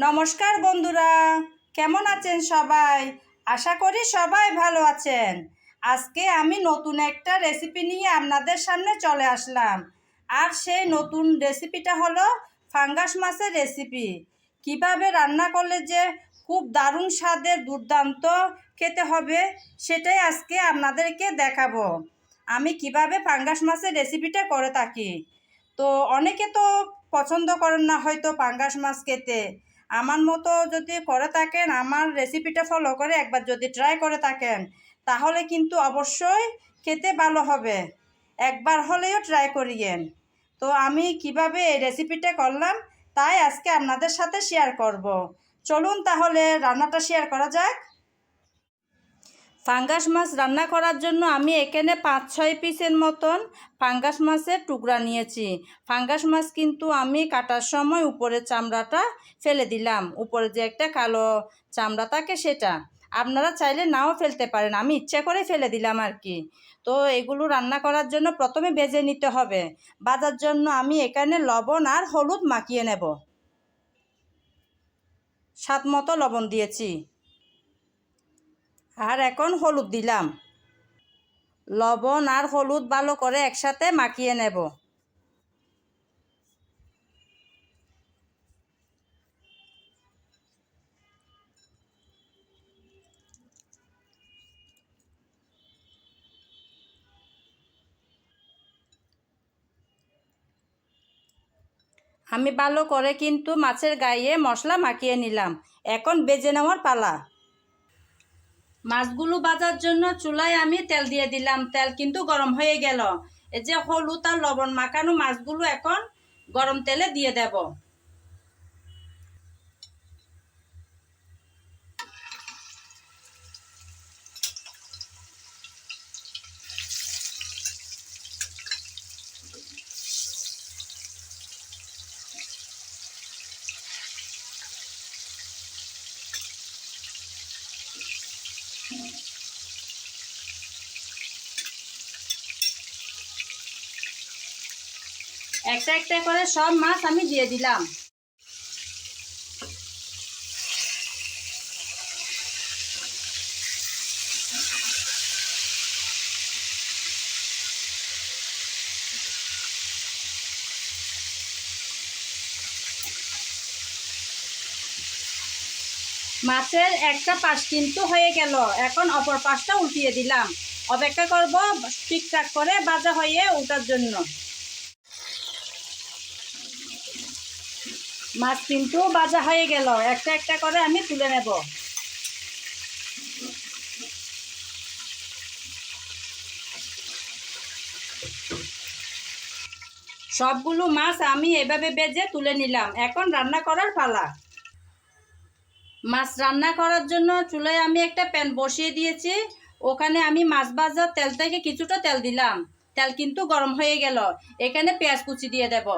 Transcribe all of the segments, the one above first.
নমস্কার বন্ধুরা, কেমন আছেন সবাই? আশা করি সবাই ভালো আছেন। আজকে আমি নতুন একটা রেসিপি নিয়ে আপনাদের সামনে চলে আসলাম। আর সেই নতুন রেসিপিটা হলো ফাঙ্গাস মাছের রেসিপি। কিভাবে রান্না করলে যে খুব দারুণ স্বাদের দুর্দান্ত খেতে হবে সেটাই আজকে আপনাদেরকে দেখাবো। আমি কিভাবে ফাঙ্গাস মাছের রেসিপিটা করে থাকি। তো অনেকে তো পছন্দ করেন না হয়তো পাঙ্গাস মাছ খেতে। আমার মতো যদি করে থাকেন, আমার রেসিপিটা ফলো করে একবার যদি ট্রাই করে থাকেন, তাহলে কিন্তু অবশ্যই খেতে ভালো হবে। একবার হলেও ট্রাই করিয়েন। তো আমি কিভাবে এই রেসিপিটা করলাম তাই আজকে আপনাদের সাথে শেয়ার করব। চলুন তাহলে রান্নাটা শেয়ার করা যাক। ফাঙ্গাস মাছ রান্না করার জন্য আমি এখানে 5-6 পিসের মতন ফাঙ্গাস মাছের টুকরা নিয়েছি। ফাঙ্গাস মাছ কিন্তু আমি কাটার সময় উপরের চামড়াটা ফেলে দিলাম। উপরে যে একটা কালো চামড়া থাকে সেটা আপনারা চাইলে নাও ফেলতে পারেন, আমি ইচ্ছা করে ফেলে দিলাম আর কি। তো এগুলো রান্না করার জন্য প্রথমে ভেজে নিতে হবে। ভাজার জন্য আমি এখানে লবণ আর হলুদ মাখিয়ে নেব। স্বাদ মতো লবণ দিয়েছি, আর এখন হলুদ দিলাম। লবণ আর হলুদ ভালো করে একসাথে মাখিয়ে নেব। আমি ভালো করে কিন্তু মাছের গায়ে মশলা মাখিয়ে নিলাম। এখন ভেজে নেওয়ার পালা। মাছগুলো ভাজার জন্য চুলায় আমি তেল দিয়ে দিলাম। তেল কিন্তু গরম হয়ে গেল। এই যে হলুদ আর লবণ মাখানো মাছগুলো এখন গরম তেলে দিয়ে দেব। একটা একটা করে সব মাছ আমি দিয়ে দিলাম। মাছের একটা পাশ কিন্তু হয়ে গেল, এখন অপর পাশটা উল্টিয়ে দিলাম। অপেক্ষা করব ঠিকঠাক করে ভাজা হয়ে ওঠার জন্য। মাছ কিন্তু ভাজা হয়ে গেল, একটা একটা করে আমি তুলে নেব। সবগুলো মাছ আমি এভাবে ভেজে তুলে নিলাম। এখন রান্না করার পালা। মাছ রান্না করার জন্য চুলায় আমি একটা প্যান বসিয়ে দিয়েছি। ওখানে আমি মাছ ভাজার তেল থেকে কিছুটা তেল দিলাম। তেল কিন্তু গরম হয়ে গেল। এখানে পেঁয়াজ কুচি দিয়ে দেব।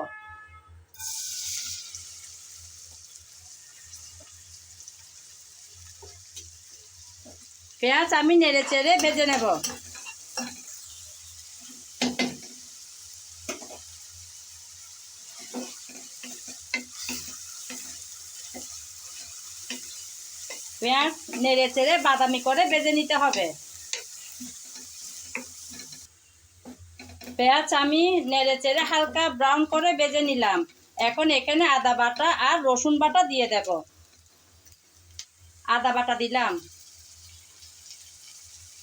পেঁয়াজ আমি নেড়ে চেড়ে ভেজে নেব। পেঁয়াজ নেড়ে চেড়ে বাদামি করে ভেজে নিতে হবে। পেঁয়াজ আমি নেড়ে চেড়ে হালকা ব্রাউন করে ভেজে নিলাম। এখন এখানে আদা বাটা আর রসুন বাটা দিয়ে দেব। আদা বাটা দিলাম,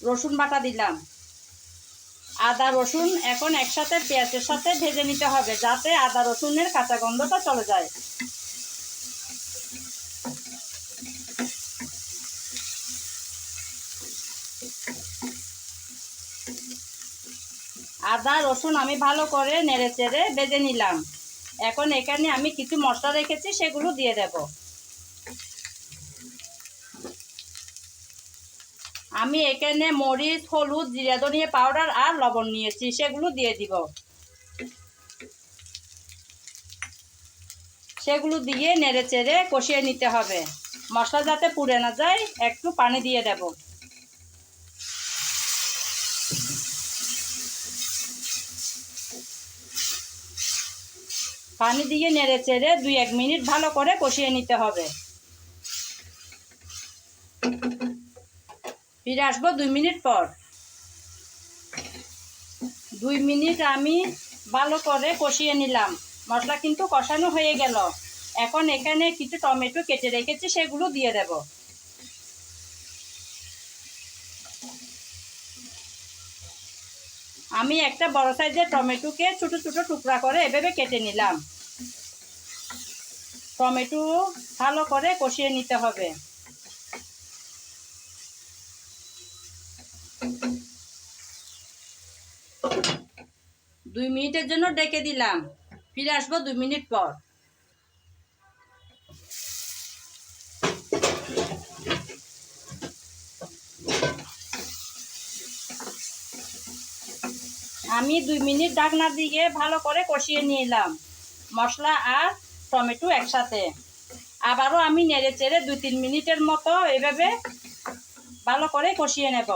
রসুন বাটা দিলাম। আদা রসুন এখন একসাথে পেঁয়াজের সাথে ভেজে নিতে হবে, যাতে আদা রসুনের কাঁচা গন্ধটা চলে যায়। আদা রসুন আমি ভালো করে নেড়ে চেড়ে ভেজে নিলাম। এখন এখানে আমি কিছু মশলা রেখেছি, সেগুলো দিয়ে দেব। আমি এখানে মরিচ, হলুদ, জিরা ধনিয়া পাউডার আর লবণ নিয়েছি, সেগুলো দিয়ে দিব। সেগুলো দিয়ে নেড়ে চেড়ে কষিয়ে নিতে হবে। মশলা যাতে পুড়ে না যায়, একটু পানি দিয়ে দেব। পানি দিয়ে নেড়ে চেড়ে 2-1 মিনিট ভালো করে কষিয়ে নিতে হবে। ফিরে আসবো 2 মিনিট পর। 2 মিনিট আমি ভালো করে কষিয়ে নিলাম। মশলা কিন্তু কষানো হয়ে গেল। এখন এখানে কিছু টমেটো কেটে রেখেছি, সেগুলো দিয়ে দেব। আমি একটা বড় সাইজের টমেটোকে ছোট ছোট টুকরা করে এভাবে কেটে নিলাম। টমেটো ভালো করে কষিয়ে নিতে হবে। দুই মিনিটের জন্য ডেকে দিলাম। ফিরে আসবো 2 মিনিট পর। আমি 2 মিনিট ঢাকনা দিয়ে ভালো করে কষিয়ে নিলাম, মশলা আর টমেটো একসাথে। আবারও আমি নেড়ে চেড়ে 2-3 মিনিটের মতো এভাবে ভালো করে কষিয়ে নেব,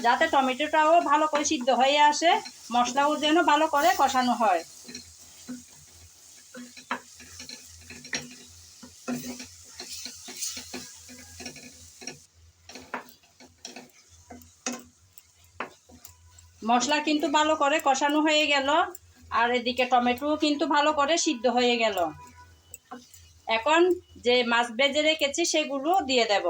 যাতে টমেটোটাও ভালো করে সিদ্ধ হয়ে আসে, মশলাও যেন ভালো করে কষানো হয়। মশলা কিন্তু ভালো করে কষানো হয়ে গেল, আর এদিকে টমেটো কিন্তু ভালো করে সিদ্ধ হয়ে গেল। এখন যে মাছ ভেজে রেখেছি সেগুলো দিয়ে দেব।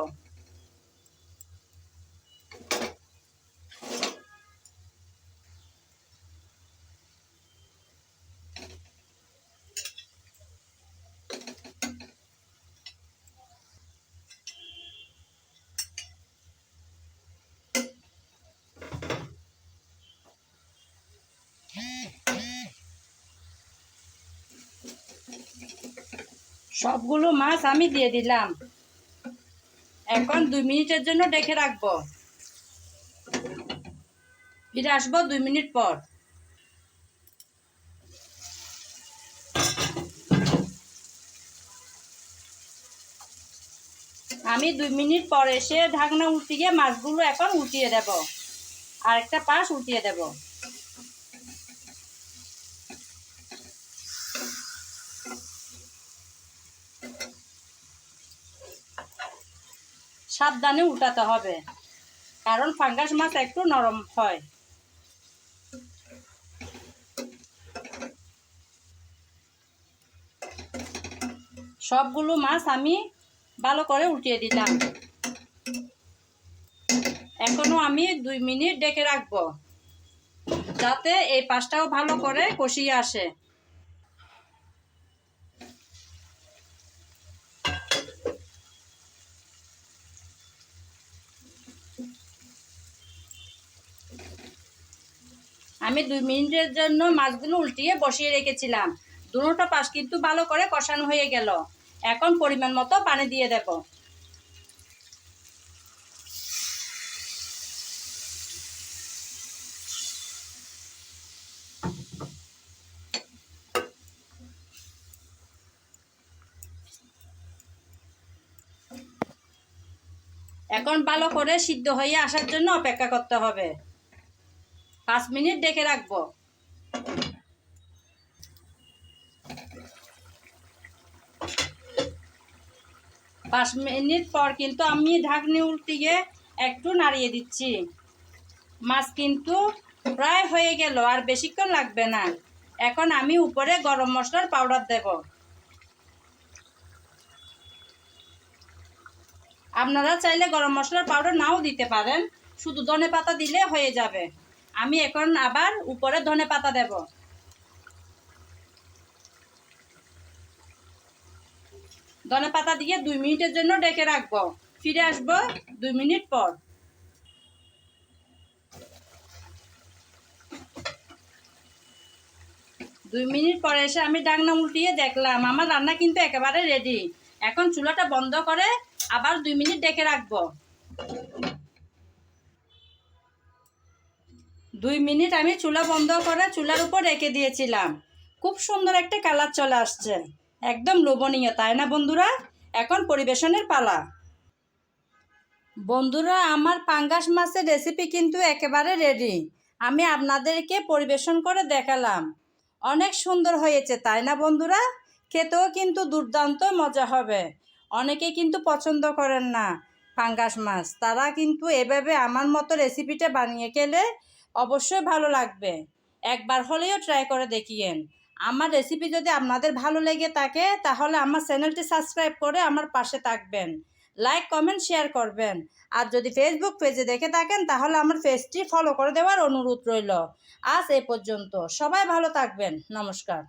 সবগুলো মাছ আমি দিয়ে দিলাম। এখন 2 মিনিটের জন্য ঢেকে রাখবো। ফিরে আসবো 2 মিনিট পর। আমি 2 মিনিট পর এসে ঢাকনা উল্টিয়ে মাছগুলো এখন উল্টিয়ে দেব, আরেকটা পাশ উল্টিয়ে দেব। সাবধানে উল্টাতে হবে, কারণ ফাঙ্গাস মাছ একটু নরম হয়। সবগুলো মাছ আমি ভালো করে উল্টিয়ে দিলাম। এখনো আমি 2 মিনিট ঢেকে রাখবো, যাতে এই পাশটাও ভালো করে কষিয়ে আসে। আমি 2 মিনিটের জন্য মাছগুলো উল্টিয়ে বসিয়ে রেখেছিলাম। দুটো পাশ কিন্তু ভালো করে কষানো হয়ে গেল। এখন পরিমাণ মতো পানি দিয়ে দেব। এখন ভালো করে সিদ্ধ হয়ে আসার জন্য অপেক্ষা করতে হবে। 5 মিনিট ঢেকে রাখবো। 5 মিনিট পর কিন্তু আমি ঢাকনি উল্টিয়ে একটু নাড়িয়ে দিচ্ছি। মাছ কিন্তু প্রায় হয়ে গেল, আর বেশিক্ষণ লাগবে না। এখন আমি উপরে গরম মশলার পাউডার দেব। আপনারা চাইলে গরম মশলার পাউডার নাও দিতে পারেন, শুধু ধনেপাতা দিলে হয়ে যাবে। আমি এখন আবার উপরে ধনেপাতা দেব। ধনেপাতা দিয়ে 2 মিনিটের জন্য ঢেকে রাখবো। ফিরে আসবো 2 মিনিট পর। 2 মিনিট পরে এসে আমি ঢাকনা উল্টিয়ে দেখলাম আমার রান্না কিন্তু একেবারে রেডি। এখন চুলাটা বন্ধ করে আবার 2 মিনিট ঢেকে রাখবো। 2 মিনিট আমি চুলা বন্ধ করে চুলার উপর রেখে দিয়েছিলাম। খুব সুন্দর একটা কালার চলে আসছে, একদম লোভনীয়, তাই না বন্ধুরা? এখন পরিবেশনের পালা। বন্ধুরা, আমার পাঙ্গাস মাছের রেসিপি কিন্তু একেবারে রেডি। আমি আপনাদেরকে পরিবেশন করে দেখালাম। অনেক সুন্দর হয়েছে, তাই না বন্ধুরা? খেতেও কিন্তু দুর্দান্ত মজা হবে। অনেকে কিন্তু পছন্দ করেন না, পাঙ্গাস মাছ। তারা কিন্তু এভাবে আমার মতো রেসিপিটা বানিয়ে খেলে অবশ্যই ভালো লাগবে। একবার হলেও ট্রাই করে দেখিয়েন। আমার রেসিপি যদি আপনাদের ভালো লেগে থাকে তাহলে আমার চ্যানেলটি সাবস্ক্রাইব করে আমার পাশে থাকবেন, লাইক কমেন্ট শেয়ার করবেন। আর যদি ফেসবুক পেজে দেখে থাকেন তাহলে আমার পেজটি ফলো করে দেওয়ার অনুরোধ রইল। আজ এ পর্যন্ত, সবাই ভালো থাকবেন। নমস্কার।